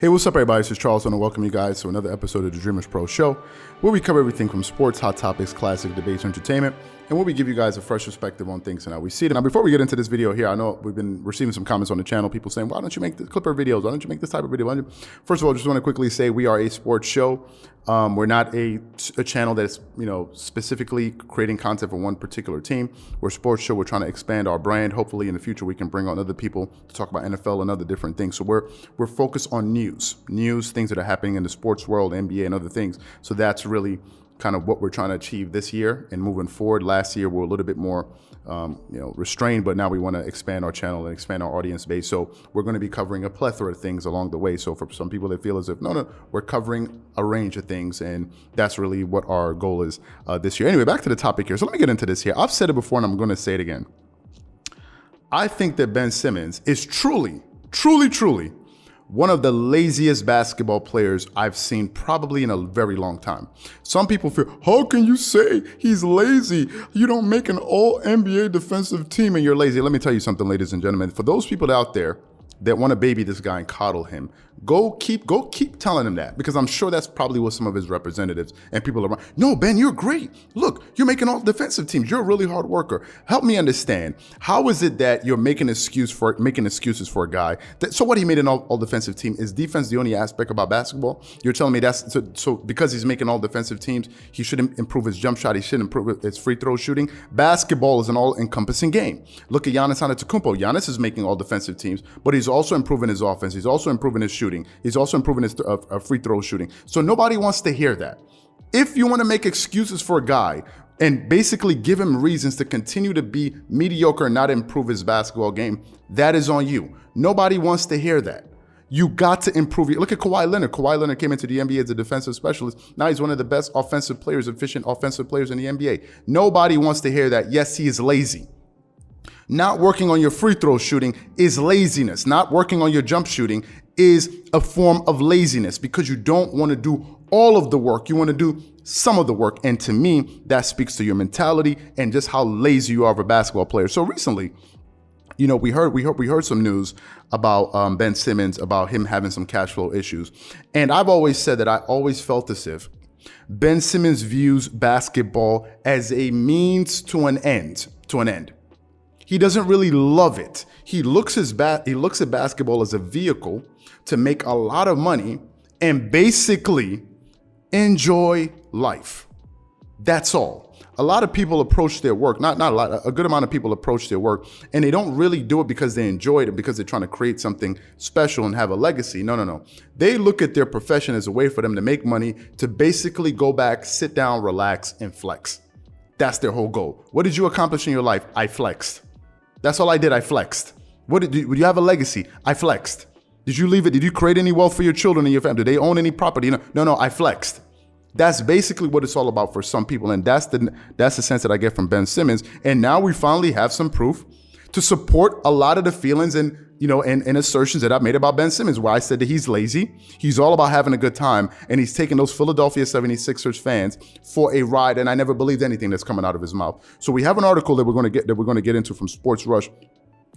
Hey, what's up, everybody? This is Charles, and I welcome you guys to another episode of the Dreamerspro Show, where we cover everything from sports, hot topics, classic debates, entertainment, and where we give you guys a fresh perspective on things and how we see it. Now, before we get into this video here, I know we've been receiving some comments on the channel, people saying, why don't you make the Clipper videos? Why don't you make this type of video? First of all, just want to quickly say we are a sports show. We're not a channel that's, specifically creating content for one particular team. We're a sports show. We're trying to expand our brand. Hopefully in the future, we can bring on other people to talk about NFL and other different things. So we're focused on news, things that are happening in the sports world, NBA and other things. So that's really kind of what we're trying to achieve this year and moving forward. Last year, we're a little bit more, restrained, but now we want to expand our channel and expand our audience base. So we're going to be covering a plethora of things along the way. So for some people that feel as if, no, we're covering a range of things, and that's really what our goal is this year. Anyway, back to the topic here. So let me get into this here. I've said it before, and I'm going to say it again. I think that Ben Simmons is truly one of the laziest basketball players I've seen probably in a very long time. Some people feel, how can you say he's lazy? You don't make an all NBA defensive team and you're lazy. Let me tell you something, ladies and gentlemen. For those people out there that want to baby this guy and coddle him, go keep telling him that, because I'm sure that's probably what some of his representatives and people around. No, Ben, you're great. Look, you're making all defensive teams. You're a really hard worker. Help me understand. How is it that you're making excuses for a guy so what, he made an all defensive team? Is defense the only aspect about basketball? You're telling me that's so because he's making all defensive teams, he shouldn't improve his jump shot, he shouldn't improve his free throw shooting? Basketball is an all-encompassing game. Look at Giannis Antetokounmpo. Giannis is making all defensive teams, but he's also improving his offense. He's also improving his shooting. He's also improving his free throw shooting. So nobody wants to hear that. If you want to make excuses for a guy and basically give him reasons to continue to be mediocre and not improve his basketball game, that is on you. Nobody wants to hear that. You got to improve it. Look at Kawhi Leonard. Kawhi Leonard came into the NBA as a defensive specialist. Now he's one of the best efficient offensive players in the NBA. Nobody wants to hear that. Yes, he is lazy. Not working on your free throw shooting is laziness. Not working on your jump shooting is a form of laziness, because you don't want to do all of the work. You want to do some of the work. And to me, that speaks to your mentality and just how lazy you are of a basketball player. So recently, we heard some news about Ben Simmons, about him having some cash flow issues. And I've always said that I always felt as if Ben Simmons views basketball as a means to an end. He doesn't really love it. He looks at basketball as a vehicle to make a lot of money and basically enjoy life. That's all. A lot of people approach their work, not a lot, a good amount of people approach their work, and they don't really do it because they enjoy it and because they're trying to create something special and have a legacy. No. They look at their profession as a way for them to make money, to basically go back, sit down, relax, and flex. That's their whole goal. What did you accomplish in your life? I flexed. That's all I did. I flexed. Would you have a legacy? I flexed. Did you leave it? Did you create any wealth for your children and your family? Did they own any property? No, I flexed. That's basically what it's all about for some people. And that's the sense that I get from Ben Simmons. And now we finally have some proof to support a lot of the feelings and assertions that I've made about Ben Simmons, where I said that he's lazy, he's all about having a good time, and he's taking those Philadelphia 76ers fans for a ride, and I never believed anything that's coming out of his mouth. So we have an article that we're going to get into from Sports Rush,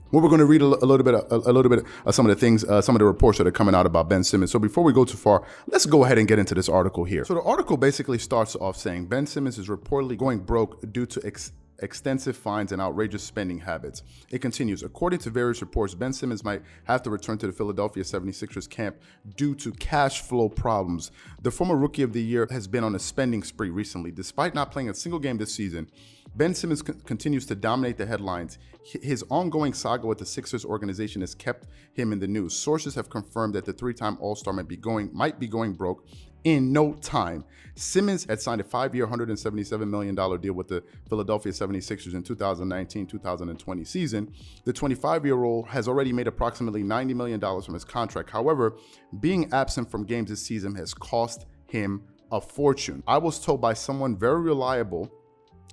where we're going to read a little bit of some of the things, some of the reports that are coming out about Ben Simmons. So before we go too far, let's go ahead and get into this article here. So the article basically starts off saying Ben Simmons is reportedly going broke due to extensive fines and outrageous spending habits. It continues, according to various reports, Ben Simmons might have to return to the Philadelphia 76ers camp due to cash flow problems. The former Rookie of the Year has been on a spending spree recently. Despite not playing a single game this season, Ben Simmons continues to dominate the headlines. His ongoing saga with the Sixers organization has kept him in the news. Sources have confirmed that the three-time All-Star might be going broke in no time. Simmons had signed a 5-year, $177 million deal with the Philadelphia 76ers in 2019-2020 season. The 25-year-old has already made approximately $90 million from his contract. However, being absent from games this season has cost him a fortune. I was told by someone very reliable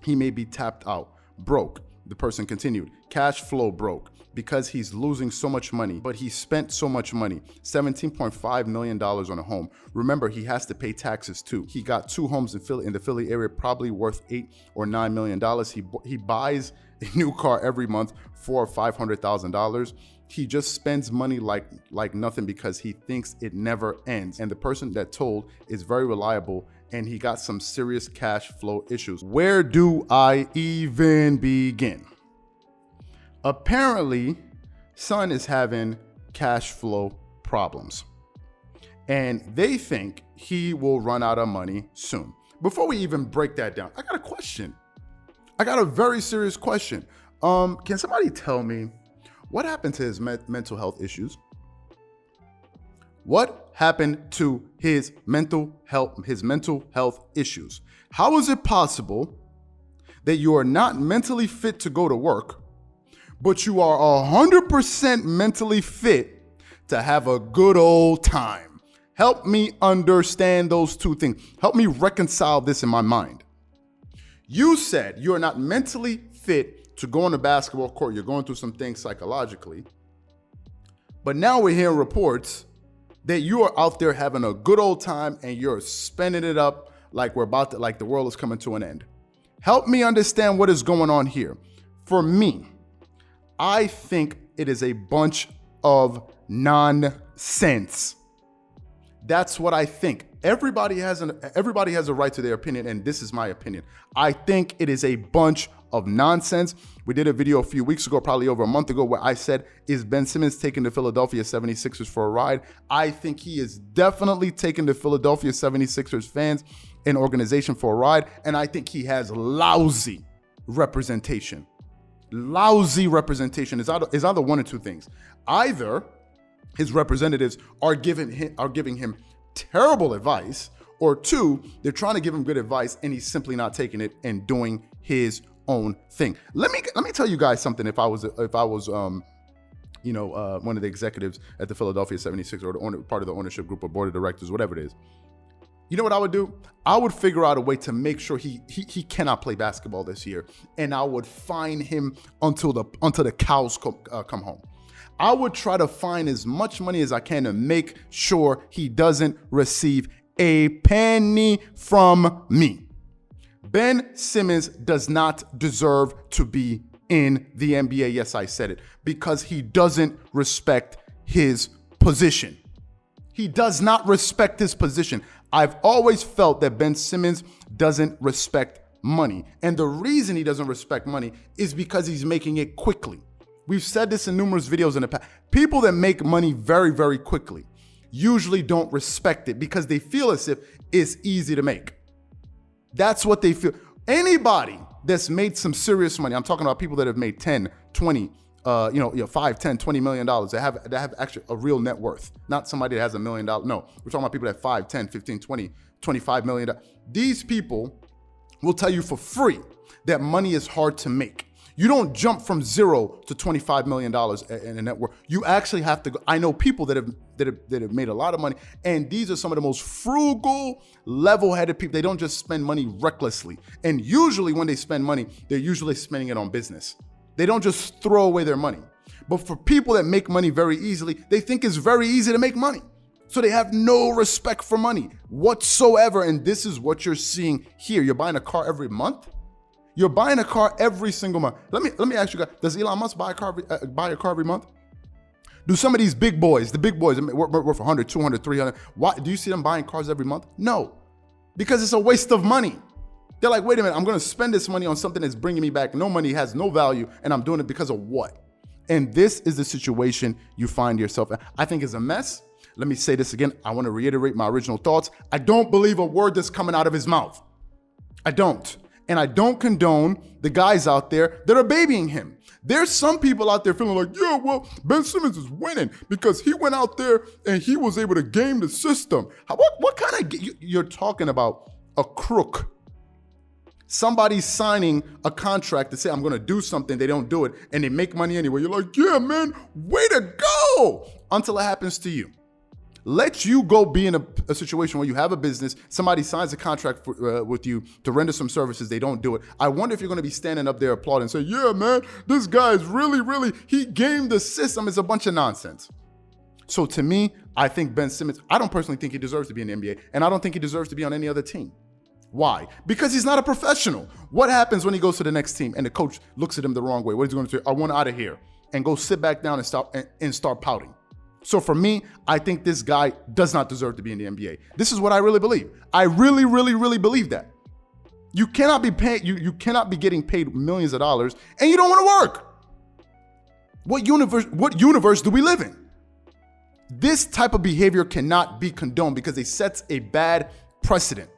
he may be tapped out. Broke, the person continued. Cash flow broke, because he's losing so much money, but he spent so much money, $17.5 million on a home. Remember, he has to pay taxes too. He got 2 homes in the Philly area, probably worth $8 or $9 million. He buys a new car every month for $500,000. He just spends money like nothing because he thinks it never ends. And the person that told is very reliable, and he got some serious cash flow issues. Where do I even begin? Apparently, son is having cash flow problems, and they think he will run out of money soon. Before we even break that down, I got a question. I got a very serious question. Can somebody tell me what happened to his mental health issues? What happened to his mental health issues? How is it possible that you are not mentally fit to go to work, but you are 100% mentally fit to have a good old time? Help me understand those two things. Help me reconcile this in my mind. You said you are not mentally fit to go on the basketball court. You're going through some things psychologically. But now we're hearing reports that you are out there having a good old time and you're spending it up like like the world is coming to an end. Help me understand what is going on here. For me, I think it is a bunch of nonsense. That's what I think. Everybody has a right to their opinion, and this is my opinion. I think it is a bunch of nonsense. We did a video a few weeks ago, probably over a month ago, where I said, is Ben Simmons taking the Philadelphia 76ers for a ride? I think he is definitely taking the Philadelphia 76ers fans and organization for a ride, and I think he has lousy representation. Lousy representation is either one or two things. Either his representatives are giving him terrible advice, or two, they're trying to give him good advice and he's simply not taking it and doing his own thing. Let me tell you guys something. If I was one of the executives at the Philadelphia 76ers, or part of the ownership group or board of directors, whatever it is, you know what I would do? I would figure out a way to make sure he cannot play basketball this year, and I would fine him until the cows come home. I would try to find as much money as I can to make sure he doesn't receive a penny from me. Ben Simmons does not deserve to be in the NBA. Yes, I said it, because he doesn't respect his position. He does not respect his position. I've always felt that Ben Simmons doesn't respect money. And the reason he doesn't respect money is because he's making it quickly. We've said this in numerous videos in the past. People that make money very, very quickly usually don't respect it because they feel as if it's easy to make. That's what they feel. Anybody that's made some serious money, I'm talking about people that have made 10, 20, 5, 10, $20 million, that have actually a real net worth. Not somebody that has $1 million. No, we're talking about people that have 5, 10, 15, 20, $25 million. These people will tell you for free that money is hard to make. You don't jump from 0 to $25 million in a net worth. You actually have to go. I know people that have made a lot of money, and these are some of the most frugal, level-headed people. They don't just spend money recklessly. And usually when they spend money, they're usually spending it on business. They don't just throw away their money. But for people that make money very easily, they think it's very easy to make money. So they have no respect for money whatsoever. And this is what you're seeing here. You're buying a car every month. You're buying a car every single month. Let me ask you guys, does Elon Musk buy a car every month? Do some of these big boys, the big boys worth 100, 200, 300, why do you see them buying cars every month? No, because it's a waste of money. They're like, wait a minute, I'm gonna spend this money on something that's bringing me back no money, has no value, and I'm doing it because of what? And this is the situation you find yourself in. I think it's a mess. Let me say this again. I wanna reiterate my original thoughts. I don't believe a word that's coming out of his mouth. I don't. And I don't condone the guys out there that are babying him. There's some people out there feeling like, yeah, well, Ben Simmons is winning because he went out there and he was able to game the system. What kind of, you're talking about a crook. Somebody's signing a contract to say, I'm gonna do something, they don't do it, and they make money anyway. You're like, yeah, man, way to go, until it happens to you. Let you go be in a situation where you have a business, somebody signs a contract with you to render some services, they don't do it. I wonder if you're gonna be standing up there applauding and say, yeah, man, this guy is really, he gamed the system. It's a bunch of nonsense. So to me, I think Ben Simmons, I don't personally think he deserves to be in the NBA, and I don't think he deserves to be on any other team. Why? Because he's not a professional. What happens when he goes to the next team and the coach looks at him the wrong way? What is he gonna say? I want out of here. and go sit back down and start pouting. So for me, I think this guy does not deserve to be in the NBA. This is what I really believe. I really, really, really believe that. You cannot be paid, you cannot be getting paid millions of dollars and you don't want to work. What universe do we live in? This type of behavior cannot be condoned because it sets a bad precedent.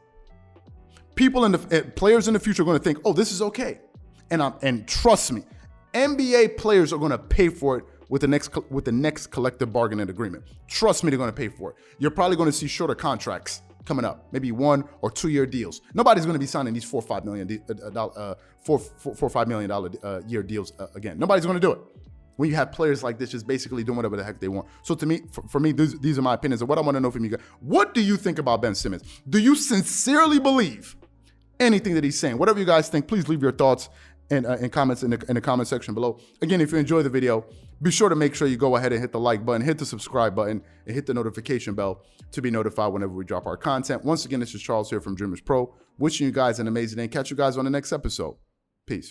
Players in the future are going to think, oh, this is okay. And trust me, NBA players are going to pay for it with the next collective bargaining agreement. Trust me, they're going to pay for it. You're probably going to see shorter contracts coming up, maybe 1 or 2 year deals. Nobody's going to be signing these $4 or $5 million year deals again. Nobody's going to do it. When you have players like this just basically doing whatever the heck they want. So to me, for me, these are my opinions. And what I want to know from you guys, what do you think about Ben Simmons? Do you sincerely believe anything that he's saying? Whatever you guys think, please leave your thoughts and comments in the comment section below. Again, if you enjoy the video, be sure to make sure you go ahead and hit the like button, hit the subscribe button, and hit the notification bell to be notified whenever we drop our content. Once again, this is Charles here from Dreamerspro, wishing you guys an amazing day and catch you guys on the next episode.